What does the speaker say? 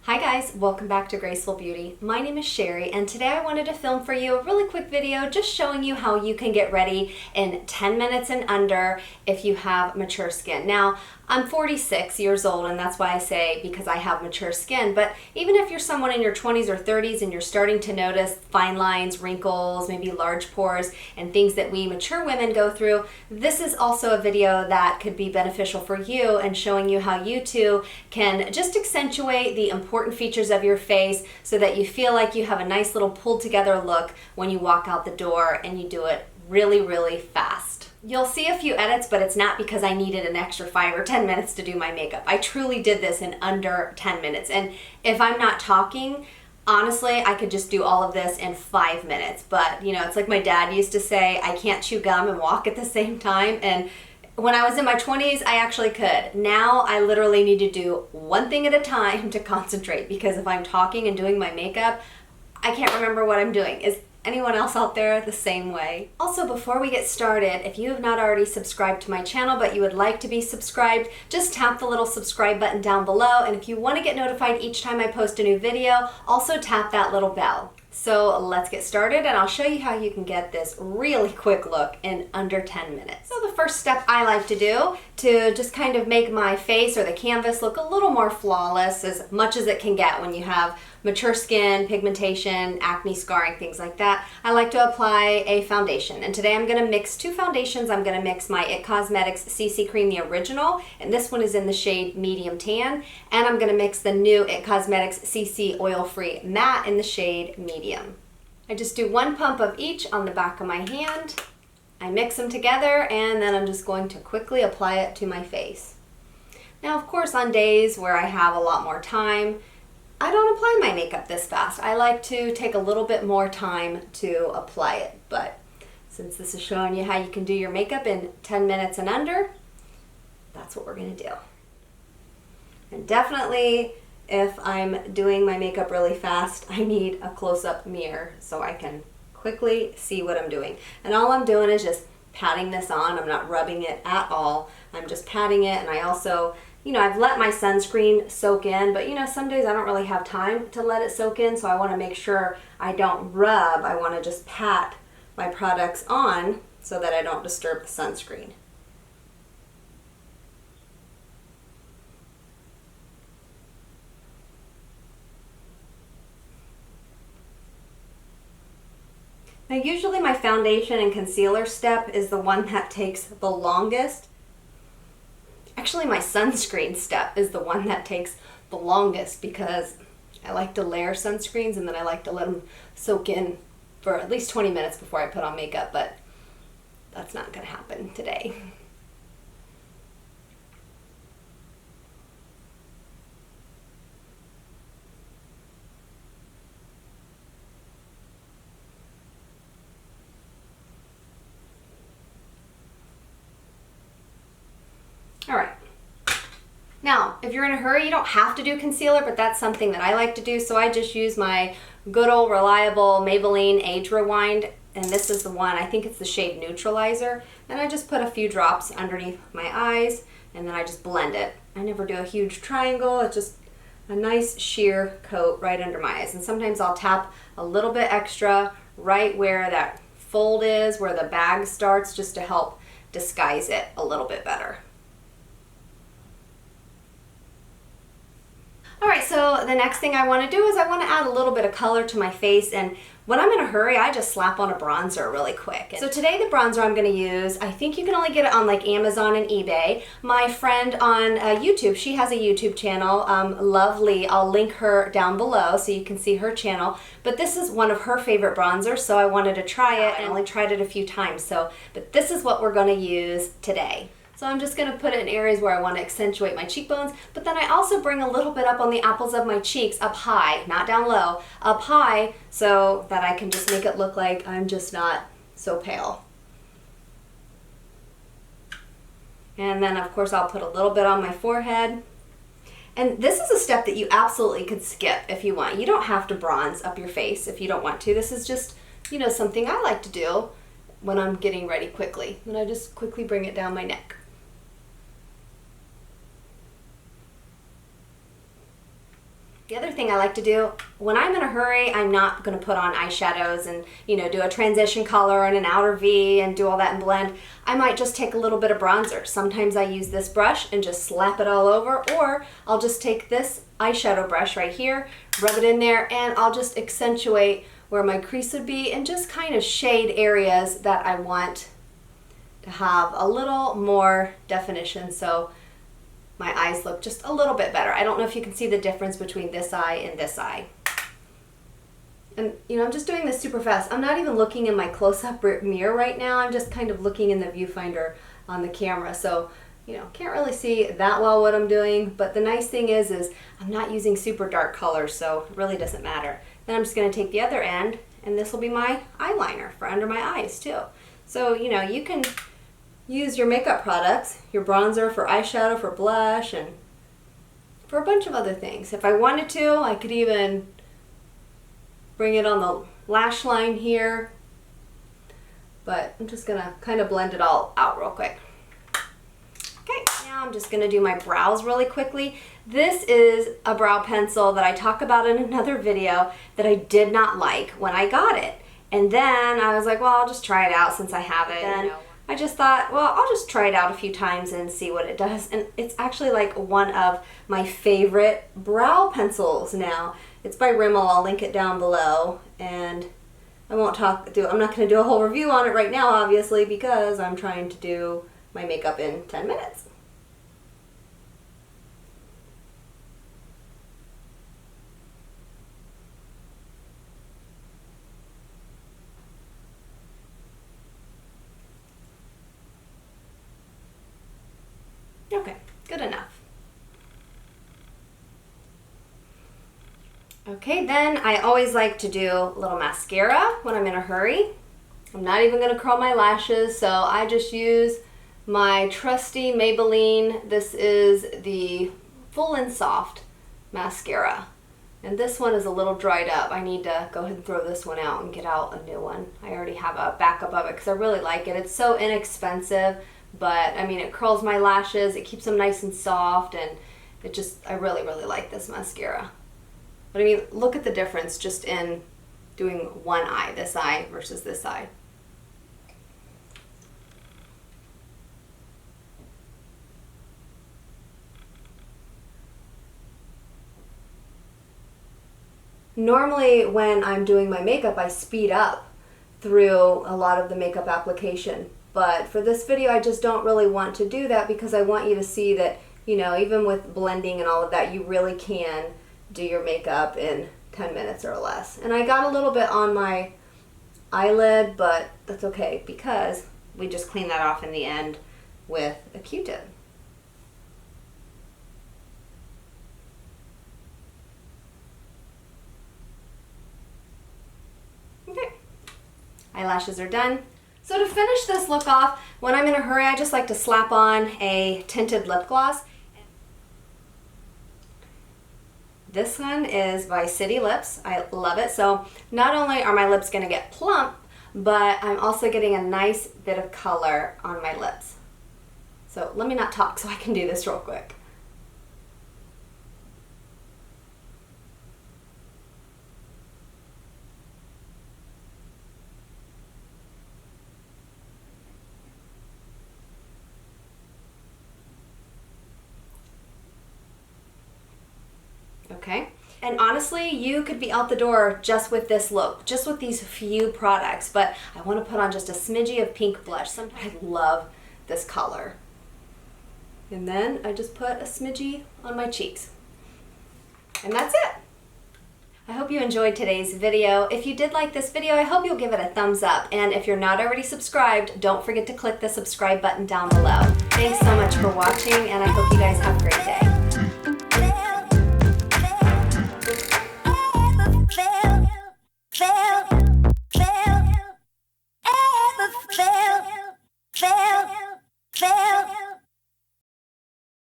Hi guys, welcome back to Graceful Beauty. My name is Sherry and today I wanted to film for you a really quick video just showing you how you can get ready in 10 minutes and under if you have mature skin. Now, I'm 46 years old and that's why I say because I have mature skin, but even if you're someone in your 20s or 30s and you're starting to notice fine lines, wrinkles, maybe large pores, and things that we mature women go through, this is also a video that could be beneficial for you and showing you how you too can just accentuate the important features of your face so that you feel like you have a nice little pulled together look when you walk out the door and you do it really, really fast. You'll see a few edits, but it's not because I needed an extra 5 or 10 minutes to do my makeup. I truly did this in under 10 minutes. And if I'm not talking, honestly, I could just do all of this in 5 minutes. But you know, it's like my dad used to say, I can't chew gum and walk at the same time. And when I was in my 20s, I actually could. Now I literally need to do one thing at a time to concentrate, because if I'm talking and doing my makeup, I can't remember what I'm doing. Is anyone else out there the same way? Also, before we get started, if you have not already subscribed to my channel but you would like to be subscribed, just tap the little subscribe button down below, and if you want to get notified each time I post a new video, also tap that little bell. So let's get started and I'll show you how you can get this really quick look in under 10 minutes. So the first step I like to do to just kind of make my face or the canvas look a little more flawless, as much as it can get when you have mature skin, pigmentation, acne, scarring, things like that, I like to apply a foundation. And today I'm going to mix two foundations. I'm going to mix my IT Cosmetics CC Cream, the original, and this one is in the shade Medium Tan. And I'm going to mix the new IT Cosmetics CC Oil Free Matte in the shade Medium. I just do one pump of each on the back of my hand. I mix them together and then I'm just going to quickly apply it to my face. Now, of course, on days where I have a lot more time, I don't apply my makeup this fast. I like to take a little bit more time to apply it, but since this is showing you how you can do your makeup in 10 minutes and under, that's what we're gonna do. And definitely, if I'm doing my makeup really fast, I need a close-up mirror so I can quickly see what I'm doing. And all I'm doing is just patting this on. I'm not rubbing it at all. I'm just patting it, and I also, you know, I've let my sunscreen soak in, but you know, some days I don't really have time to let it soak in, so I want to make sure I don't rub. I want to just pat my products on so that I don't disturb the sunscreen. Now, usually my foundation and concealer step is the one that takes the longest. Actually, my sunscreen step is the one that takes the longest because I like to layer sunscreens and then I like to let them soak in for at least 20 minutes before I put on makeup, but that's not going to happen today. All right. Now, if you're in a hurry, you don't have to do concealer, but that's something that I like to do. So I just use my good old reliable Maybelline Age Rewind, and this is the one, I think it's the shade Neutralizer. And I just put a few drops underneath my eyes, and then I just blend it. I never do a huge triangle. It's just a nice sheer coat right under my eyes. And sometimes I'll tap a little bit extra right where that fold is, where the bag starts, just to help disguise it a little bit better. All right, so the next thing I want to do is I want to add a little bit of color to my face, and when I'm in a hurry, I just slap on a bronzer really quick. So today the bronzer I'm going to use, I think you can only get it on like Amazon and eBay. My friend on YouTube, she has a YouTube channel, Lovely. I'll link her down below so you can see her channel. But this is one of her favorite bronzers, so I wanted to try it, and I only tried it a few times. But this is what we're going to use today. So I'm just going to put it in areas where I want to accentuate my cheekbones, but then I also bring a little bit up on the apples of my cheeks, up high, not down low, up high, so that I can just make it look like I'm just not so pale. And then of course I'll put a little bit on my forehead. And this is a step that you absolutely could skip if you want. You don't have to bronze up your face if you don't want to. This is just, you know, something I like to do when I'm getting ready quickly. And I just quickly bring it down my neck. The other thing I like to do, when I'm in a hurry, I'm not going to put on eyeshadows and, do a transition color and an outer V and do all that and blend. I might just take a little bit of bronzer. Sometimes I use this brush and just slap it all over, or I'll just take this eyeshadow brush right here, rub it in there, and I'll just accentuate where my crease would be and just kind of shade areas that I want to have a little more definition, so my eyes look just a little bit better. I don't know if you can see the difference between this eye and this eye. And I'm just doing this super fast. I'm not even looking in my close-up mirror right now. I'm just kind of looking in the viewfinder on the camera. So, can't really see that well what I'm doing. But the nice thing is I'm not using super dark colors, so it really doesn't matter. Then I'm just gonna take the other end, and this will be my eyeliner for under my eyes too. So, you can use your makeup products, your bronzer for eyeshadow, for blush, and for a bunch of other things. If I wanted to, I could even bring it on the lash line here, but I'm just gonna kind of blend it all out real quick. Okay, now I'm just gonna do my brows really quickly. This is a brow pencil that I talk about in another video that I did not like when I got it. And then I was like, well, I'll just try it out since I have it. And I just thought, well, I'll just try it out a few times and see what it does. And it's actually like one of my favorite brow pencils now. It's by Rimmel. I'll link it down below. And I'm not going to do a whole review on it right now, obviously, because I'm trying to do my makeup in 10 minutes. Okay, good enough. Okay, then I always like to do a little mascara when I'm in a hurry. I'm not even going to curl my lashes, so I just use my trusty Maybelline. This is the Full and Soft mascara. And this one is a little dried up. I need to go ahead and throw this one out and get out a new one. I already have a backup of it because I really like it. It's so inexpensive. But I mean, it curls my lashes, it keeps them nice and soft, and I really, really like this mascara. But I mean, look at the difference just in doing one eye, this eye versus this eye. Normally when I'm doing my makeup, I speed up through a lot of the makeup application. But for this video, I just don't really want to do that because I want you to see that, even with blending and all of that, you really can do your makeup in 10 minutes or less. And I got a little bit on my eyelid, but that's okay because we just clean that off in the end with a Q-tip. Okay, eyelashes are done. So to finish this look off, when I'm in a hurry, I just like to slap on a tinted lip gloss. This one is by City Lips. I love it. So not only are my lips going to get plump, but I'm also getting a nice bit of color on my lips. So let me not talk so I can do this real quick. Okay, and honestly, you could be out the door just with this look, just with these few products, but I want to put on just a smidgy of pink blush. Sometimes I love this color. And then I just put a smidgy on my cheeks. And that's it. I hope you enjoyed today's video. If you did like this video, I hope you'll give it a thumbs up. And if you're not already subscribed, don't forget to click the subscribe button down below. Thanks so much for watching, and I hope you guys have a great day.